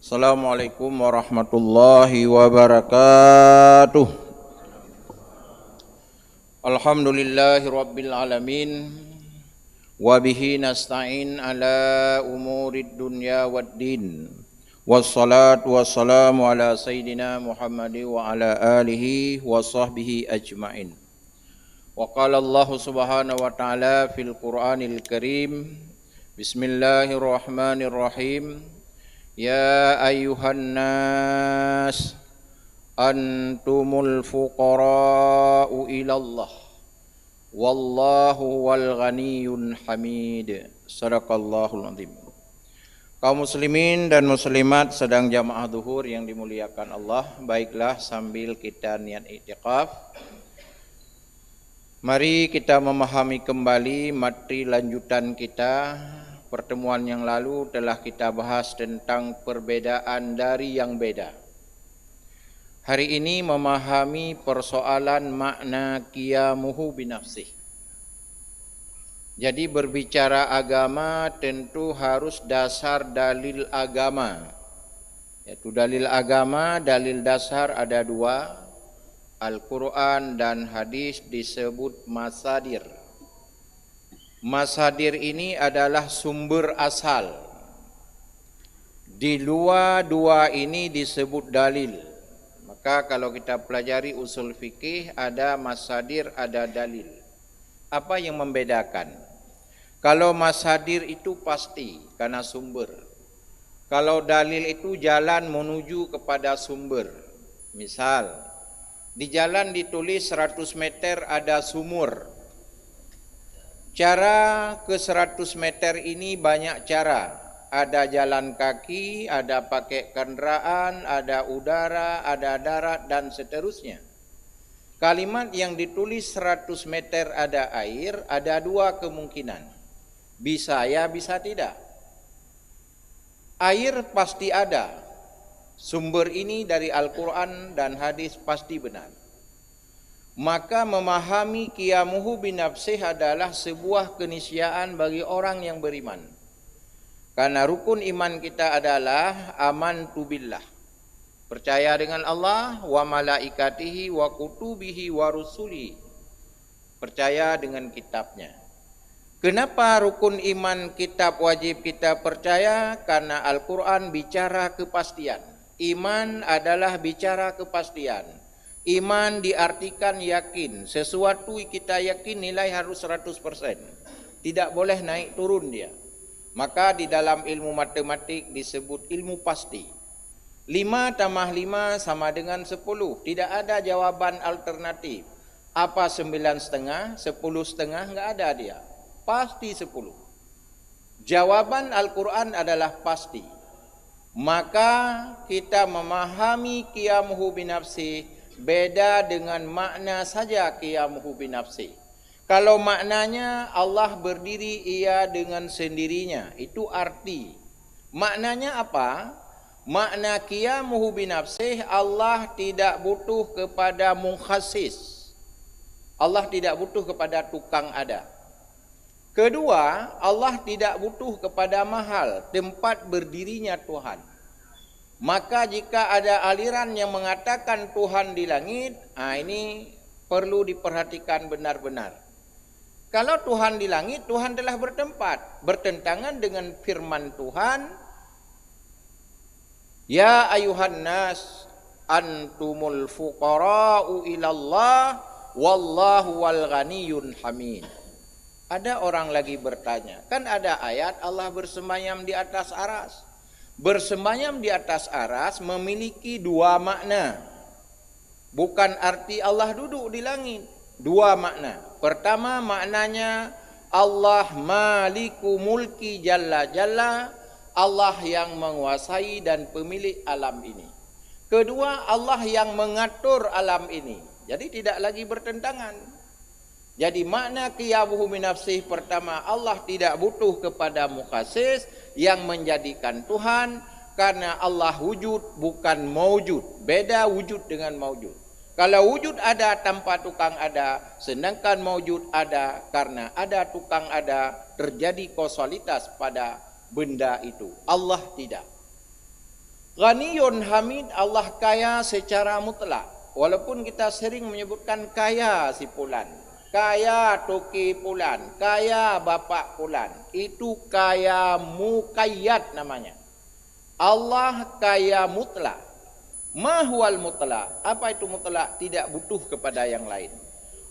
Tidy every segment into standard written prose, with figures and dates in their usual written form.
Assalamualaikum warahmatullahi wabarakatuh. Alhamdulillahi rabbil alamin. Wabihi nasta'in ala umurid dunya waddin. Wassalatu wassalamu ala sayyidina Muhammad wa ala alihi wa sahbihi ajma'in. Wa qala Allah subhanahu wa ta'ala fil Qur'anil Karim. Bismillahirrahmanirrahim. Ya ayuhan nas antumul fuqara'u ilallah wallahu wal ghaniyyun hamid. Sadaqallahul azim. Kaum muslimin dan muslimat sedang jamaah zuhur yang dimuliakan Allah, baiklah sambil kita niat i'tikaf, mari kita memahami kembali materi lanjutan kita. Pertemuan yang lalu telah kita bahas tentang perbedaan dari yang beda. Hari ini memahami persoalan makna qiyamuhu binafsih. Jadi berbicara agama tentu harus dasar dalil agama. Yaitu dalil agama, dalil dasar ada dua. Al-Quran dan hadis disebut masadir. Masadir ini adalah sumber asal. Di luar dua ini disebut dalil. Maka kalau kita pelajari usul fikih ada masadir, ada dalil. Apa yang membedakan? Kalau masadir itu pasti karena sumber. Kalau dalil itu jalan menuju kepada sumber. Misal, di jalan ditulis 100 meter ada sumur. Cara ke 100 meter ini banyak cara. Ada jalan kaki, ada pakai kendaraan, ada udara, ada darat, dan seterusnya. Kalimat yang ditulis 100 meter ada air, ada dua kemungkinan. Bisa ya, bisa tidak. Air pasti ada. Sumber ini dari Al-Quran dan hadis pasti benar. Maka memahami qiyamuhu binafsih adalah sebuah keniscayaan bagi orang yang beriman. Karena rukun iman kita adalah amantu billah. Percaya dengan Allah wa malaikatihi wa kutubihi wa rusulihi. Percaya dengan kitabnya. Kenapa rukun iman kitab wajib kita percaya? Karena Al-Quran bicara kepastian. Iman adalah bicara kepastian. Iman diartikan yakin. Sesuatu kita yakin nilai harus 100%. Tidak boleh naik turun dia. Maka di dalam ilmu matematik disebut ilmu pasti. 5 tambah 5 sama dengan 10. Tidak ada jawaban alternatif. Apa 9,5, 10,5, enggak ada dia. Pasti 10. Jawaban Al-Quran adalah pasti. Maka kita memahami qiyamuhu binafsih beda dengan makna saja qiyamuhu binafsi. Kalau maknanya Allah berdiri ia dengan sendirinya, itu arti. Maknanya apa? Makna qiyamuhu binafsi, Allah tidak butuh kepada mukhassis. Allah tidak butuh kepada tukang ada. Kedua, Allah tidak butuh kepada mahal, tempat berdirinya Tuhan. Maka jika ada aliran yang mengatakan Tuhan di langit, ini perlu diperhatikan benar-benar. Kalau Tuhan di langit, Tuhan telah bertempat. Bertentangan dengan firman Tuhan, Ya ayuhan nas antumul fuqara'u ilallah wallahu wal ghaniyyun hamid. Ada orang lagi bertanya, kan ada ayat Allah bersemayam di atas aras. Bersemayam di atas aras memiliki dua makna. Bukan arti Allah duduk di langit. Dua makna. Pertama maknanya Allah maliku mulki jalla jalla. Allah yang menguasai dan pemilik alam ini. Kedua Allah yang mengatur alam ini. Jadi tidak lagi bertentangan. Jadi makna qiyamuhu binafsih pertama, Allah tidak butuh kepada mukhasis yang menjadikan Tuhan, karena Allah wujud bukan maujud. Beda wujud dengan maujud. Kalau wujud ada tanpa tukang ada, sedangkan maujud ada karena ada tukang ada, terjadi kausalitas pada benda itu. Allah tidak. Ghaniyun hamid, Allah kaya secara mutlak. Walaupun kita sering menyebutkan kaya si fulan, kaya toki fulan, kaya bapak fulan, itu kaya muqayyad namanya. Allah kaya mutlak. Mahwal mutlak. Apa itu mutlak? Tidak butuh kepada yang lain.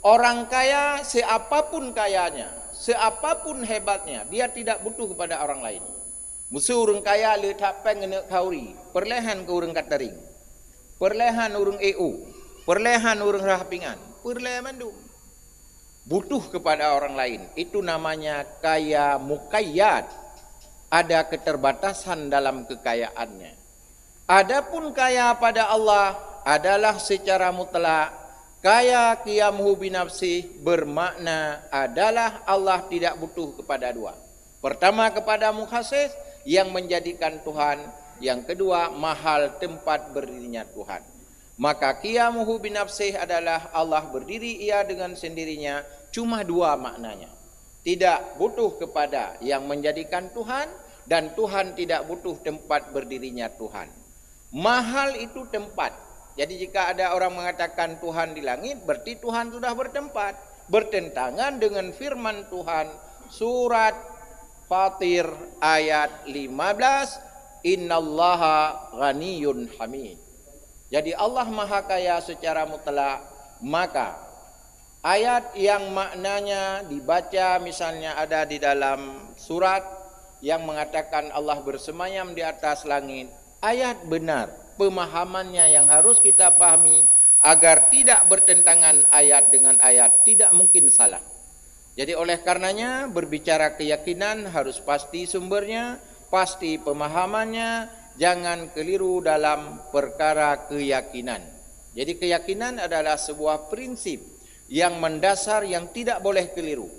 Orang kaya siapapun kayanya, siapapun hebatnya, dia tidak butuh kepada orang lain. Musuh orang kaya letak peng ngene kauri, perlehan ke orang Kataring, perlehan orang EU, perlehan orang Rahpingan, perlehan mandum. Butuh kepada orang lain, itu namanya kaya muqayyad. Ada keterbatasan dalam kekayaannya. Adapun kaya pada Allah adalah secara mutlak. Kaya qiyamuhu binafsi bermakna adalah Allah tidak butuh kepada dua. Pertama kepada mukhasis yang menjadikan Tuhan, yang kedua mahal tempat berdirinya Tuhan. Maka qiyamuhu binafsi adalah Allah berdiri ia dengan sendirinya, cuma dua maknanya. Tidak butuh kepada yang menjadikan Tuhan, dan Tuhan tidak butuh tempat berdirinya Tuhan. Mahal itu tempat. Jadi jika ada orang mengatakan Tuhan di langit, berarti Tuhan sudah bertempat. Bertentangan dengan firman Tuhan surat Fatir ayat 15, Innallaha ghaniyun hamid. Jadi Allah maha kaya secara mutlak. Maka ayat yang maknanya dibaca misalnya ada di dalam surat yang mengatakan Allah bersemayam di atas langit, ayat benar, pemahamannya yang harus kita pahami agar tidak bertentangan ayat dengan ayat, tidak mungkin salah. Jadi oleh karenanya berbicara keyakinan harus pasti sumbernya, pasti pemahamannya, jangan keliru dalam perkara keyakinan. Jadi keyakinan adalah sebuah prinsip yang mendasar yang tidak boleh keliru.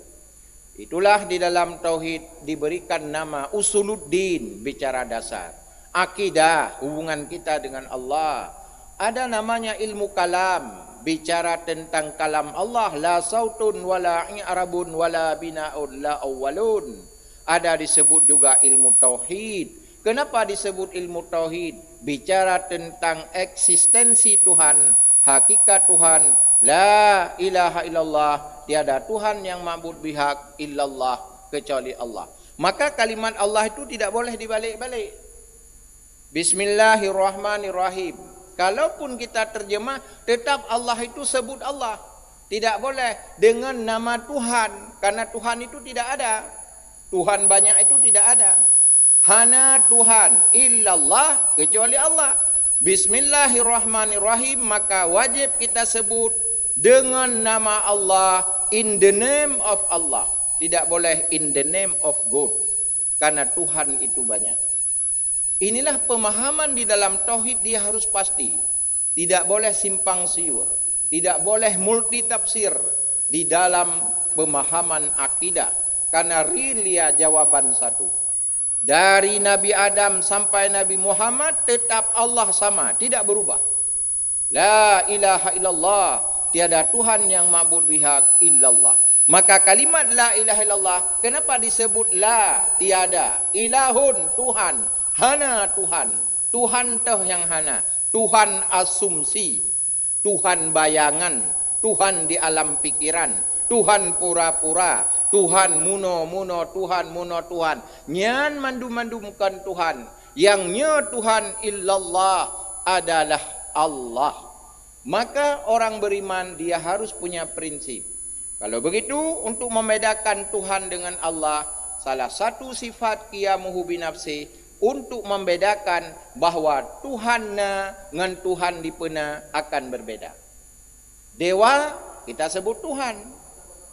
Itulah di dalam tauhid diberikan nama usuluddin, bicara dasar. Akidah, hubungan kita dengan Allah. Ada namanya ilmu kalam, bicara tentang kalam Allah. La sautun wala i'rabun wala bina'un la awwalun. Ada disebut juga ilmu tauhid. Kenapa disebut ilmu tauhid? Bicara tentang eksistensi Tuhan, hakikat Tuhan. La ilaha illallah, tiada Tuhan yang ma'bud bihaq illallah, kecuali Allah. Maka kalimat Allah itu tidak boleh dibalik-balik. Bismillahirrahmanirrahim. Kalaupun kita terjemah, tetap Allah itu sebut Allah. Tidak boleh dengan nama Tuhan, karena Tuhan itu tidak ada. Tuhan banyak itu tidak ada. Hana Tuhan illallah, kecuali Allah. Bismillahirrahmanirrahim, maka wajib kita sebut dengan nama Allah, in the name of Allah. Tidak boleh in the name of God, karena Tuhan itu banyak. Inilah pemahaman di dalam tauhid, dia harus pasti. Tidak boleh simpang siur, tidak boleh multi tafsir di dalam pemahaman akidah, karena rilia jawaban satu. Dari Nabi Adam sampai Nabi Muhammad tetap Allah sama, tidak berubah. La ilaha illallah, tiada Tuhan yang ma'bud bihaq illallah. Maka kalimat la ilaha illallah, kenapa disebut la, tiada, ilahun, Tuhan, hana Tuhan, Tuhan toh yang hana, Tuhan asumsi, Tuhan bayangan, Tuhan di alam pikiran, Tuhan pura-pura, Tuhan muno-muno, Tuhan muno Tuhan. Nyan mandum-mandumkan Tuhan. Yang nya Tuhan illallah adalah Allah. Maka orang beriman dia harus punya prinsip. Kalau begitu, untuk membedakan Tuhan dengan Allah, salah satu sifat qiyamuhu binafsi, untuk membedakan bahwa Tuhanna dengan Tuhan dipena akan berbeda. Dewa kita sebut Tuhan,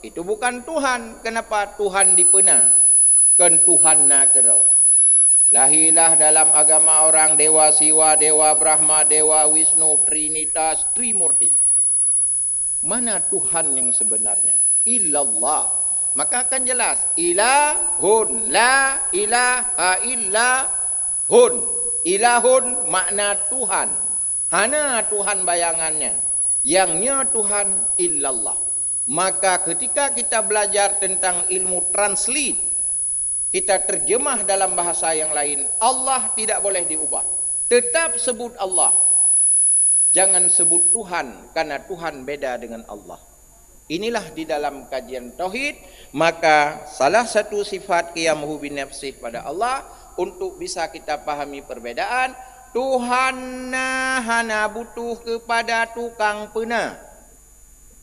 itu bukan Tuhan. Kenapa? Tuhan dipena, kan Tuhanna kerau. Lahilah dalam agama orang Dewa Siwa, Dewa Brahma, Dewa Wisnu, Trinitas, Trimurti. Mana Tuhan yang sebenarnya? Illallah. Maka akan jelas, ilahun, la ilaha illahun. Ilahun makna Tuhan, hana Tuhan bayangannya, yangnya Tuhan illallah. Maka ketika kita belajar tentang ilmu translate, kita terjemah dalam bahasa yang lain, Allah tidak boleh diubah. Tetap sebut Allah. Jangan sebut Tuhan, karena Tuhan beda dengan Allah. Inilah di dalam kajian tauhid, maka salah satu sifat qiyamuhu binafsih pada Allah untuk bisa kita pahami perbedaan. Tuhan hana butuh kepada tukang pena.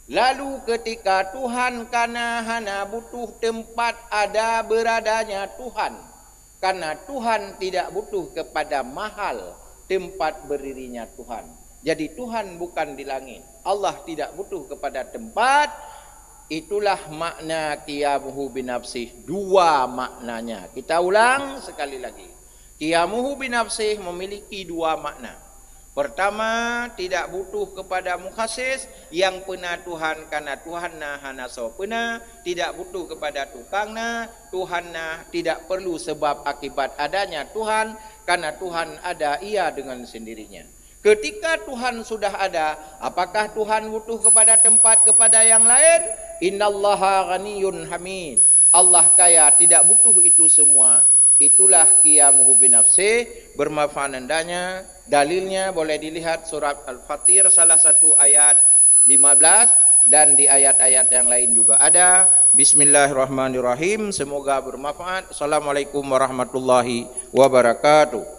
Lalu ketika Tuhan kana hana butuh tempat ada beradanya Tuhan. Karena Tuhan tidak butuh kepada mahal tempat berdirinya Tuhan. Jadi Tuhan bukan di langit. Allah tidak butuh kepada tempat. Itulah makna qiyamuhu binafsih. Dua maknanya. Kita ulang sekali lagi. Qiyamuhu binafsih memiliki dua makna. Pertama, tidak butuh kepada mukhasis yang pena Tuhan karena Tuhanna hana so pena, tidak butuh kepada tukangna, Tuhanna tidak perlu sebab akibat adanya Tuhan karena Tuhan ada ia dengan sendirinya. Ketika Tuhan sudah ada, apakah Tuhan butuh kepada tempat kepada yang lain? Innallaha ghaniyun hamid. Allah kaya, tidak butuh itu semua. Itulah qiyamuhu binafsih, bermafanandanya. Dalilnya boleh dilihat surat Al-Fatir salah satu ayat 15 dan di ayat-ayat yang lain juga ada. Bismillahirrahmanirrahim. Semoga bermanfaat. Assalamualaikum warahmatullahi wabarakatuh.